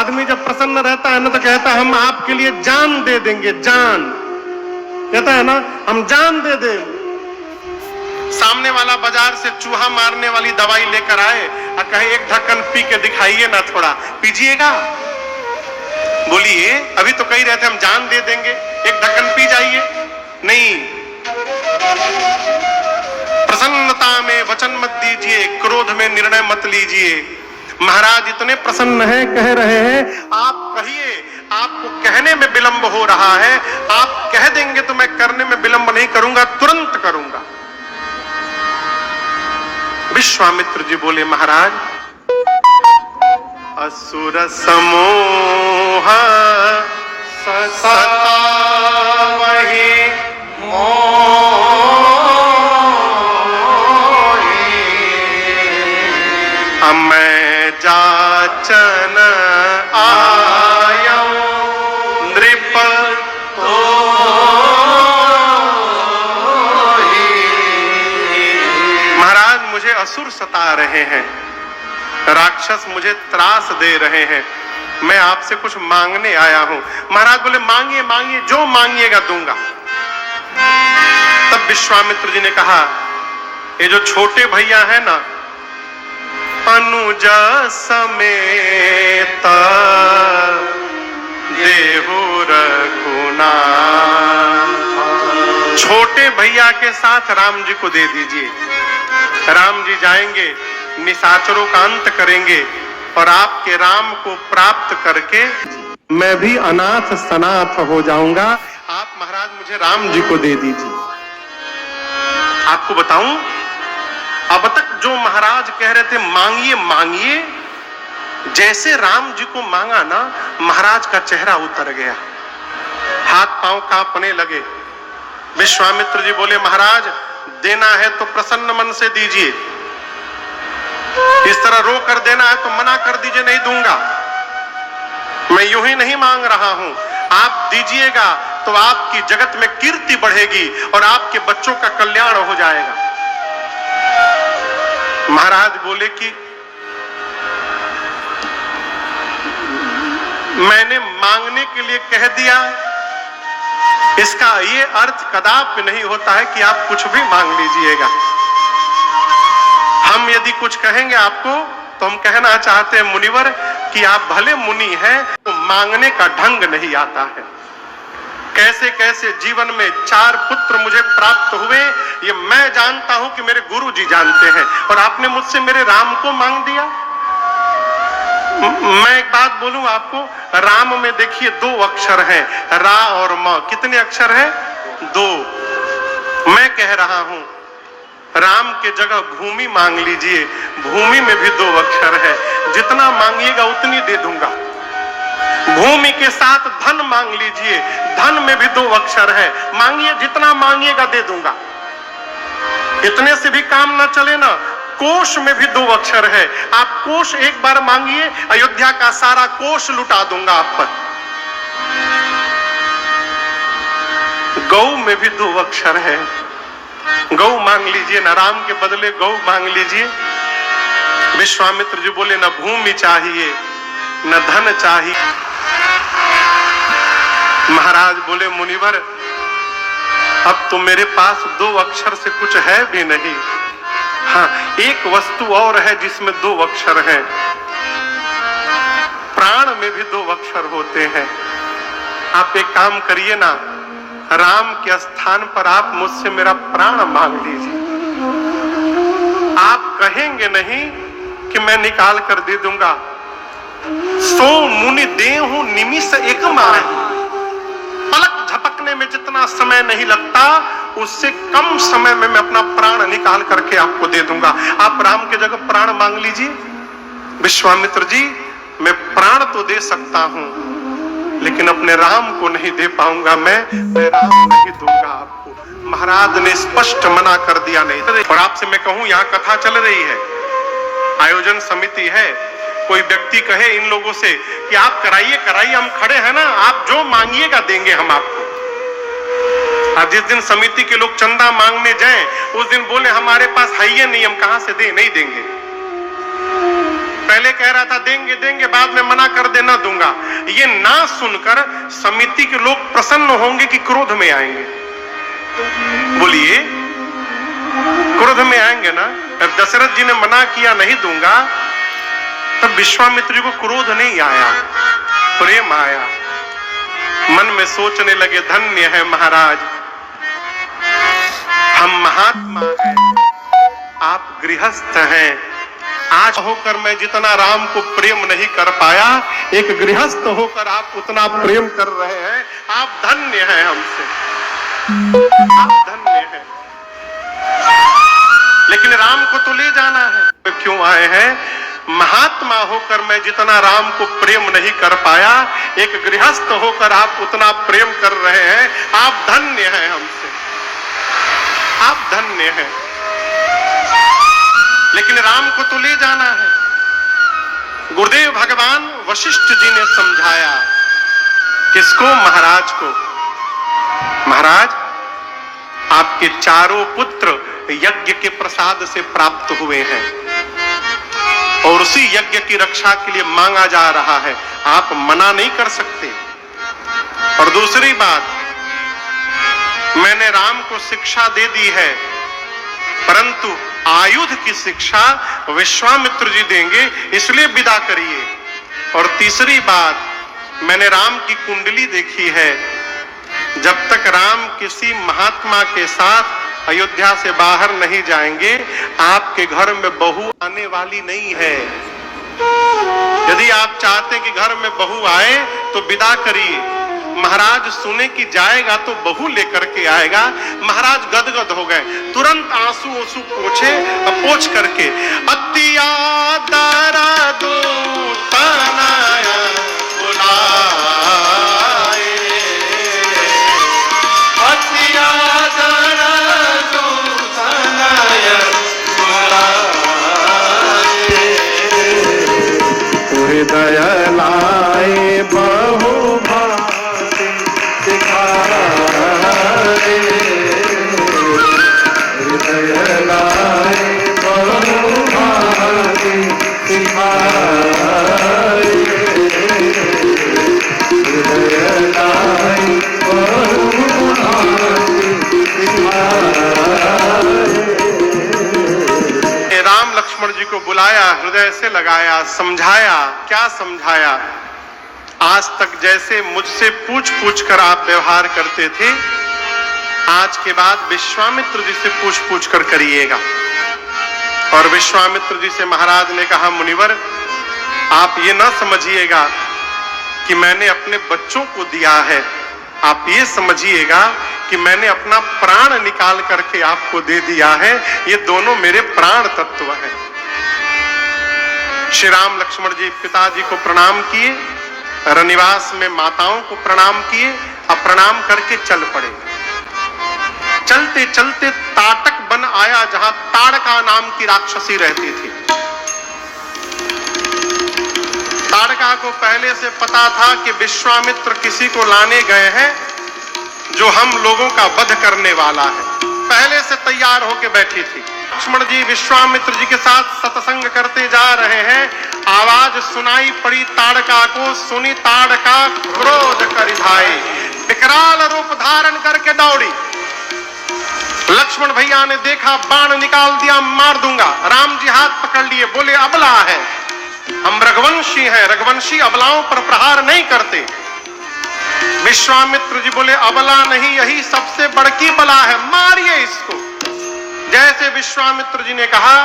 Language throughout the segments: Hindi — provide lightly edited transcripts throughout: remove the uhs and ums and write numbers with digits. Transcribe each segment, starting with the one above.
आदमी जब प्रसन्न रहता है ना तो कहता है हम आपके लिए जान दे देंगे, जान। कहता है ना हम जान दे दें। सामने वाला बाजार से चूहा मारने वाली दवाई लेकर आए और कहे एक ढक्कन पी के दिखाइए ना, थोड़ा पीजिएगा। बोलिए अभी तो कही रहे थे हम जान दे देंगे, एक ढक्कन पी जाइए। नहीं, प्रसन्नता में वचन मत दीजिए, क्रोध में निर्णय मत लीजिए। महाराज इतने प्रसन्न हैं, कह रहे हैं आप कहिए, आपको कहने में विलंब हो रहा है, आप कह देंगे तो मैं करने में विलंब नहीं करूंगा, तुरंत करूंगा। विश्वामित्र जी बोले महाराज असुर समूह सतावहि मैं जाचन आयौ नृप तो महाराज मुझे असुर सता रहे हैं, राक्षस मुझे त्रास दे रहे हैं, मैं आपसे कुछ मांगने आया हूं। महाराज बोले मांगिए मांगिए, जो मांगिएगा दूंगा। तब विश्वामित्र जी ने कहा ये जो छोटे भैया है ना, अनुज समेत देहु रघुनाथ, छोटे भैया के साथ राम जी को दे दीजिए। राम जी जाएंगे, निशाचरों का अंत करेंगे और आपके राम को प्राप्त करके मैं भी अनाथ सनाथ हो जाऊंगा। आप महाराज मुझे राम जी को दे दीजिए। आपको बताऊं, अब तक जो महाराज कह रहे थे मांगिए मांगिए, जैसे राम जी को मांगा ना, महाराज का चेहरा उतर गया, हाथ पांव कांपने लगे। विश्वामित्र जी बोले महाराज देना है तो प्रसन्न मन से दीजिए, इस तरह रो कर देना है तो मना कर दीजिए, नहीं दूंगा। मैं यूं ही नहीं मांग रहा हूं, आप दीजिएगा तो आपकी जगत में कीर्ति बढ़ेगी और आपके बच्चों का कल्याण हो जाएगा। महाराज बोले कि मैंने मांगने के लिए कह दिया, इसका ये अर्थ कदापि नहीं होता है कि आप कुछ भी मांग लीजिएगा। हम यदि कुछ कहेंगे आपको तो हम कहना चाहते हैं मुनिवर कि आप भले मुनि हैं, तो मांगने का ढंग नहीं आता है। कैसे कैसे जीवन में 4 पुत्र मुझे प्राप्त हुए, ये मैं जानता हूं कि मेरे गुरु जी जानते हैं, और आपने मुझसे मेरे राम को मांग दिया। मैं एक बात बोलूं आपको, राम में देखिए 2 अक्षर हैं, रा और म। कितने अक्षर हैं? 2। मैं कह रहा हूं राम के जगह भूमि मांग लीजिए, भूमि में भी 2 अक्षर है, जितना मांगिएगा उतनी दे दूंगा। भूमि के साथ धन मांग लीजिए, धन में भी 2 अक्षर है, मांगिए जितना मांगिएगा दे दूंगा। इतने से भी काम ना चले ना, कोष में भी 2 अक्षर है, आप कोष एक बार मांगिए, अयोध्या का सारा कोष लुटा दूंगा आप पर। गौ में भी 2 अक्षर है, गौ मांग लीजिए ना, राम के बदले गौ मांग लीजिए। विश्वामित्र जी बोले न भूमि चाहिए न धन चाहिए। महाराज बोले मुनिवर अब तो मेरे पास 2 अक्षर से कुछ है भी नहीं। हाँ, एक वस्तु और है जिसमें 2 अक्षर हैं, प्राण में भी 2 अक्षर होते हैं। आप एक काम करिए ना, राम के स्थान पर आप मुझसे मेरा प्राण मांग लीजिए। आप कहेंगे नहीं कि मैं निकाल कर दे दूंगा। सो मुनि देहु निमिष एक माहि, पलक झपकने में जितना समय नहीं लगता उससे कम समय में मैं अपना प्राण निकाल करके आपको दे दूंगा। आप राम के जगह प्राण मांग लीजिए। विश्वामित्र जी मैं प्राण तो दे सकता हूं लेकिन अपने राम को नहीं दे पाऊंगा, मैं राम नहीं दूंगा आपको। महाराज ने स्पष्ट मना कर दिया नहीं। और आपसे मैं कहूं यहाँ कथा चल रही है, आयोजन समिति है, कोई व्यक्ति कहे इन लोगों से कि आप कराइए कराइए, हम खड़े हैं ना, आप जो मांगिएगा देंगे हम आपको। और जिस दिन समिति के लोग चंदा मांगने जाएं उस दिन बोले हमारे पास है ही नहीं, हम कहां से दे, नहीं देंगे। पहले कह रहा था देंगे देंगे, बाद में मना कर दे, ना दूंगा। ये ना सुनकर समिति के लोग प्रसन्न होंगे कि क्रोध में आएंगे? बोलिए, क्रोध में आएंगे ना। जब दशरथ जी ने मना किया नहीं दूंगा, तब विश्वामित्र जी को क्रोध नहीं आया, प्रेम आया। मन में सोचने लगे, धन्य है महाराज, हम महात्मा हैं, आप गृहस्थ हैं। आज होकर मैं जितना राम को प्रेम नहीं कर पाया, एक गृहस्थ होकर आप उतना प्रेम कर रहे हैं। आप धन्य हैं हमसे, आप धन्य हैं। लेकिन राम को तो ले जाना है। तो क्यों आए हैं? महात्मा होकर मैं जितना राम को प्रेम नहीं कर पाया, एक गृहस्थ होकर आप उतना प्रेम कर रहे हैं। आप धन्य हैं हमसे, आप धन्य हैं। लेकिन राम को तो ले जाना है। गुरुदेव भगवान वशिष्ठ जी ने समझाया, किसको? महाराज को। महाराज, आपके चारों पुत्र यज्ञ के प्रसाद से प्राप्त हुए हैं और उसी यज्ञ की रक्षा के लिए मांगा जा रहा है, आप मना नहीं कर सकते। और दूसरी बात, मैंने राम को शिक्षा दे दी है, परंतु आयुध की शिक्षा विश्वामित्र जी देंगे, इसलिए विदा करिए। और तीसरी बात, मैंने राम की कुंडली देखी है, जब तक राम किसी महात्मा के साथ अयोध्या से बाहर नहीं जाएंगे, आपके घर में बहू आने वाली नहीं है। यदि आप चाहते हैं कि घर में बहू आए तो विदा करिए। महाराज सुने कि जाएगा तो बहू लेकर के आएगा। महाराज गदगद हो गए, तुरंत आंसू ओसू पोछे, पोछ करके अतिया दारा दो तनाया बुलाए, अतिया दारा दो तनाया बुलाए, हृदय लाए बहु लक्ष्मण जी को बुलाया, हृदय से लगाया, समझाया। क्या समझाया? आज तक जैसे मुझसे पूछ पूछ कर आप व्यवहार करते थे, आज के बाद विश्वामित्र जी से पूछ पूछ कर करिएगा। और विश्वामित्र जी से महाराज ने कहा, मुनिवर आप ये ना समझिएगा कि मैंने अपने बच्चों को दिया है, आप ये समझिएगा कि मैंने अपना प्राण निकाल करके आपको दे दिया है। ये दोनों मेरे प्राण तत्व हैं। श्री राम लक्ष्मण जी पिताजी को प्रणाम किए, रनिवास में माताओं को प्रणाम किए, अब प्रणाम करके चल पड़े। चलते चलते ताटक बन आया, जहां ताड़का नाम की राक्षसी रहती थी। ताड़का को पहले से पता था कि विश्वामित्र किसी को लाने गए हैं जो हम लोगों का वध करने वाला है, पहले से तैयार होकर बैठी थी। लक्ष्मण जी विश्वामित्र जी के साथ सत्संग करते जा रहे हैं, आवाज सुनाई पड़ी ताड़का को। सुनी ताड़का क्रोध कर भाई, विकराल रूप धारण करके दौड़ी। लक्ष्मण भैया ने देखा, बाण निकाल दिया, मार दूंगा। राम जी हाथ पकड़ लिए, बोले अबला है, हम रघुवंशी हैं, रघुवंशी अबलाओं पर प्रहार नहीं करते। विश्वामित्र जी बोले अबला नहीं, यही सबसे बड़की बला है, मारिए इसको। जैसे विश्वामित्र जी ने कहा,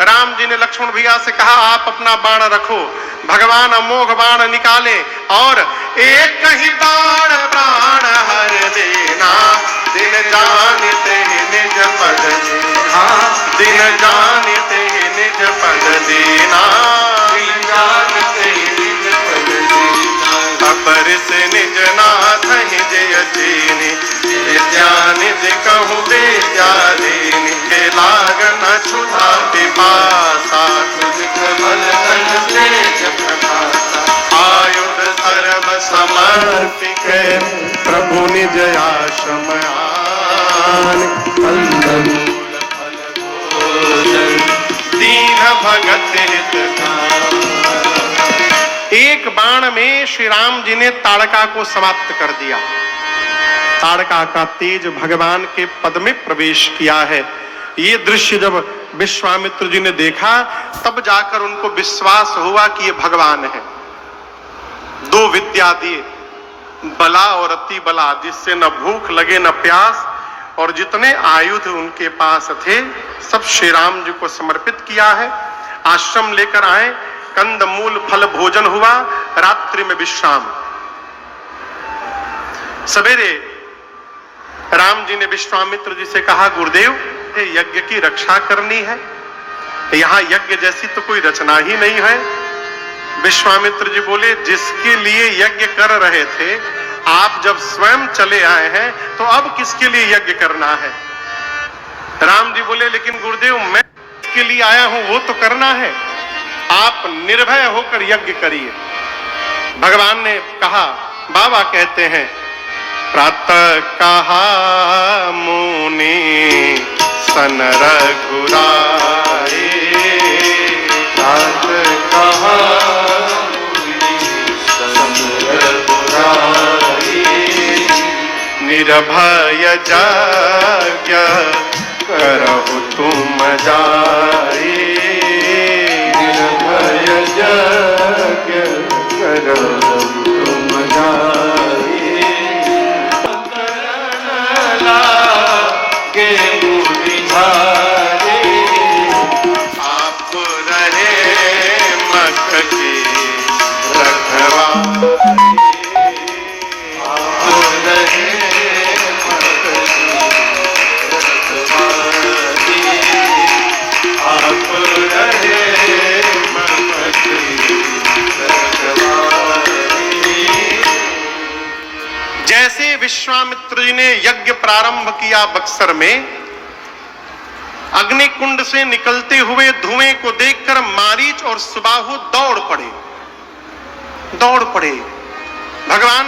राम जी ने लक्ष्मण भैया से कहा, आप अपना बाण रखो। भगवान अमोघ बाण निकाले और एक ही बाण प्राण हर देना, दिन जानते निज पद देना, दिन जानते निज पद देना, दिन जानते निज पद देना, अपर से निज नाथ ही जय चीनी, नित्यानिधि कहूँ बेचारीनी, के लागन क्षुधा पिपासा, तुझ कमल तन तेज प्रकाशा, आयुध सर्व समर्पित प्रभु निज आश्रम आन, कंदमूल फल भोजन दीन भगत हितकारी। एक बाण में श्री राम जी ने ताड़का को समाप्त कर दिया। ताड़का का तेज भगवान के पद में प्रवेश किया है। ये दृश्य जब विश्वामित्र जी ने देखा तब जाकर उनको विश्वास हुआ कि ये भगवान है। दो विद्या दिए, बला और अति बला, जिससे न भूख लगे न प्यास, और जितने आयुध उनके पास थे सब श्री राम जी को समर्पित किया है। आश्रम लेकर आए, कंद मूल फल भोजन हुआ, रात्रि में विश्राम। सवेरे राम जी ने विश्वामित्र जी से कहा, गुरुदेव यज्ञ की रक्षा करनी है, यहां यज्ञ जैसी तो कोई रचना ही नहीं है। विश्वामित्र जी बोले, जिसके लिए यज्ञ कर रहे थे आप जब स्वयं चले आए हैं तो अब किसके लिए यज्ञ करना है। राम जी बोले, लेकिन गुरुदेव मैं इसके लिए आया हूं वो तो करना है, आप निर्भय होकर यज्ञ करिए। भगवान ने कहा, बाबा कहते हैं, प्रातः कहा मुनि सन रघुराए, प्रातः कहा मुनि सन रघुराए, निर्भय यज्ञ करहु तुम जाए, निर्भय यज्ञ करहु तुम जाए, के मुझारे आप रहे मख के रखवा, आप रहे मख के रखवारे, आप रहे मख के रखवारे। जैसे विश्वामित्र जी ने यज्ञ प्रारंभ किया बक्सर में, अग्निकुंड से निकलते हुए धुएं को देखकर मारीच और सुबाहु दौड़ पड़े। भगवान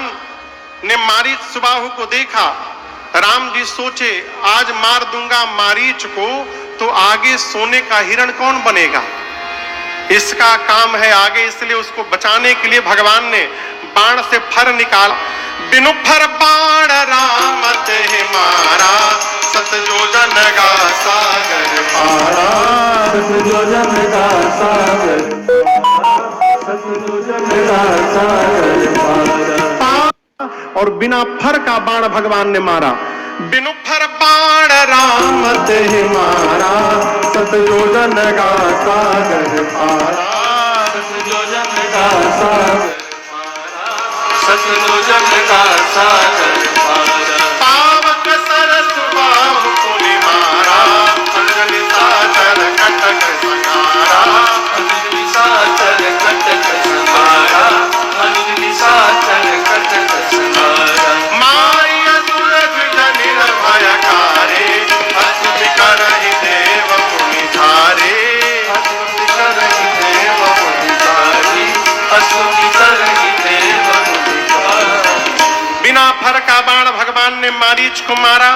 ने मारीच सुबाहु को देखा। राम जी सोचे, आज मार दूंगा मारीच को तो आगे सोने का हिरण कौन बनेगा, इसका काम है आगे, इसलिए उसको बचाने के लिए भगवान ने बाण से फर निकाला। बिनु फर बाण राम ते मारा, सतजोजन का सागर पारा, सतजोजन का सागर, सतजोजन का सागर पारा। और बिना फर का बाण भगवान ने मारा। बिनु फर बाण राम ते मारा, सतजोजन का सागर पारा, सतजोजन का सागर, सतजोजन का सागर पारा। पावक सरस बाहु पुनि मारा, अंजलि साचर कटक संहारा, अंजलि साचर कटक संहारा, अंजलि साचर कटक संहारा। माय असुर द्विज निर्भयकारे, अस्तुत करहि देव पुनि धारे, अस्तुत करहि देव पुनि धारे, अस्तुत करहि देव पुनि धारे। बिना फर का बाण भगवान ने मारीच को मारा।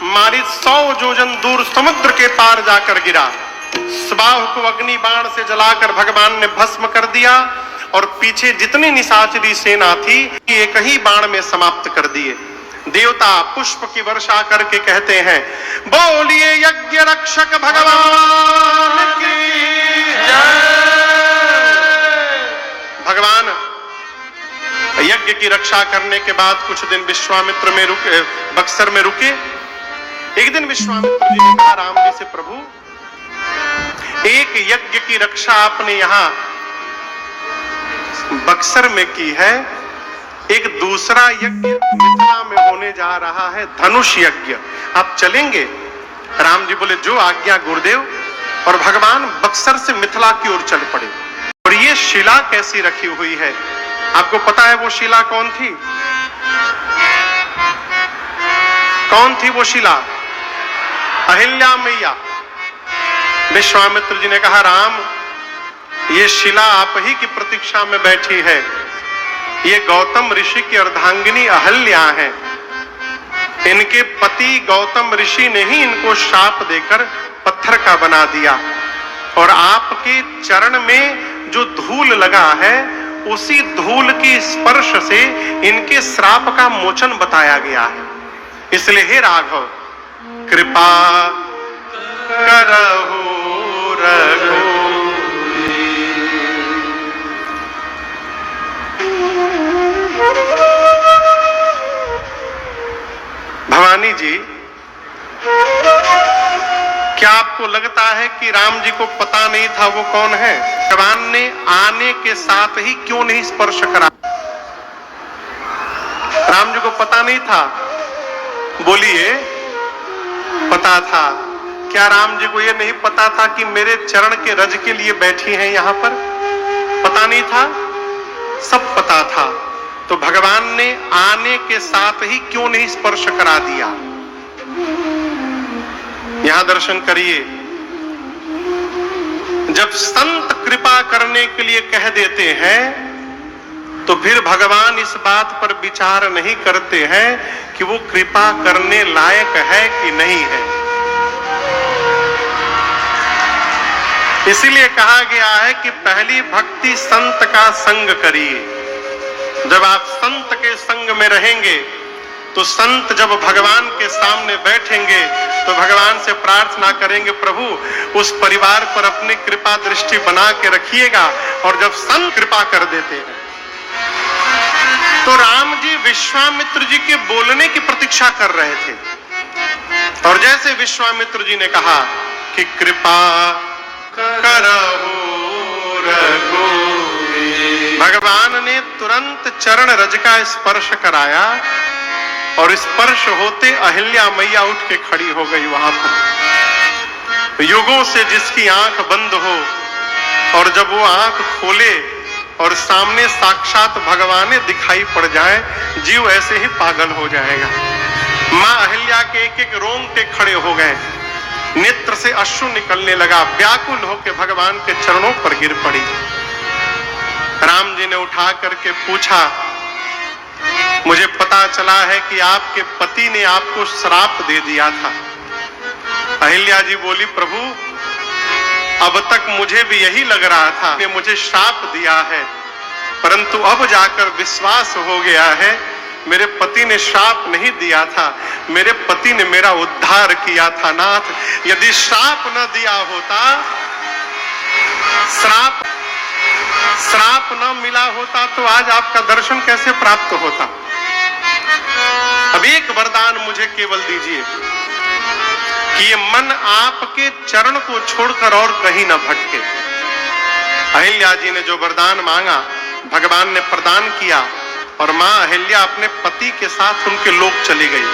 मारीच 100 जोजन दूर समुद्र के पार जाकर गिरा। सुबाहु को अग्नि बाण से जलाकर भगवान ने भस्म कर दिया और पीछे जितनी निशाचरी सेना थी एक ही बाण में समाप्त कर दिए। देवता पुष्प की वर्षा करके कहते हैं, बोलिए यज्ञ रक्षक भगवान की जय। भगवान यज्ञ की रक्षा करने के बाद कुछ दिन विश्वामित्र में रुके, बक्सर में रुके। एक दिन विश्वामित्र जी ने कहा राम जी से, प्रभु एक यज्ञ की रक्षा आपने यहां बक्सर में की है, एक दूसरा यज्ञ मिथिला में होने जा रहा है, धनुष यज्ञ, आप चलेंगे? राम जी बोले, जो आज्ञा गुरुदेव। और भगवान बक्सर से मिथिला की ओर चल पड़े। और ये शिला कैसी रखी हुई है, आपको पता है वो शिला कौन थी? कौन थी वो शिला? अहिल्या मैया। विश्वामित्र जी ने कहा, राम ये शिला आप ही की प्रतीक्षा में बैठी है, ये गौतम ऋषि की अर्धांगिनी अहल्या है। इनके पति गौतम ऋषि ने ही इनको शाप देकर पत्थर का बना दिया, और आपके चरण में जो धूल लगा है उसी धूल की स्पर्श से इनके श्राप का मोचन बताया गया है। इसलिए हे राघव, कृपा करहु रघुवीर। भवानी जी, क्या आपको लगता है कि राम जी को पता नहीं था वो कौन है? भगवान ने आने के साथ ही क्यों नहीं स्पर्श करा? राम जी को पता नहीं था? बोलिए, पता था। क्या राम जी को ये नहीं पता था कि मेरे चरण के रज के लिए बैठी हैं यहां पर? पता नहीं था? सब पता था। तो भगवान ने आने के साथ ही क्यों नहीं स्पर्श करा दिया? यहां दर्शन करिए, जब संत कृपा करने के लिए कह देते हैं तो फिर भगवान इस बात पर विचार नहीं करते हैं कि वो कृपा करने लायक है कि नहीं है। इसीलिए कहा गया है कि पहली भक्ति संत का संग करिए। जब आप संत के संग में रहेंगे तो संत जब भगवान के सामने बैठेंगे तो भगवान से प्रार्थना करेंगे, प्रभु उस परिवार पर अपनी कृपा दृष्टि बना के रखिएगा। और जब संत कृपा कर देते हैं तो राम जी विश्वामित्र जी के बोलने की प्रतीक्षा कर रहे थे। और जैसे विश्वामित्र जी ने कहा कि कृपा करहु रघुवीर, भगवान ने तुरंत चरण रज का स्पर्श कराया और स्पर्श होते अहिल्या मैया उठ के खड़ी हो गई वहां पर। युगों से जिसकी आंख बंद हो और जब वो आंख खोले और सामने साक्षात भगवान दिखाई पड़ जाए, जीव ऐसे ही पागल हो जाएगा। मां अहिल्या के एक एक रोंगटे खड़े हो गए, नेत्र से अश्रु निकलने लगा, व्याकुल होकर भगवान के चरणों पर गिर पड़ी। राम जी ने उठा करके पूछा, मुझे पता चला है कि आपके पति ने आपको श्राप दे दिया था। अहिल्या जी बोली, प्रभु अब तक मुझे भी यही लग रहा था कि मुझे श्राप दिया है, परंतु अब जाकर विश्वास हो गया है मेरे पति ने श्राप नहीं दिया था, मेरे पति ने मेरा उद्धार किया था। नाथ, यदि श्राप न दिया होता, श्राप न मिला होता तो आज आपका दर्शन कैसे प्राप्त होता? अब एक वरदान मुझे केवल दीजिए कि ये मन आपके चरण को छोड़कर और कहीं न भटके। अहिल्या जी ने जो वरदान मांगा भगवान ने प्रदान किया और मां अहिल्या अपने पति के साथ उनके लोक चली गई।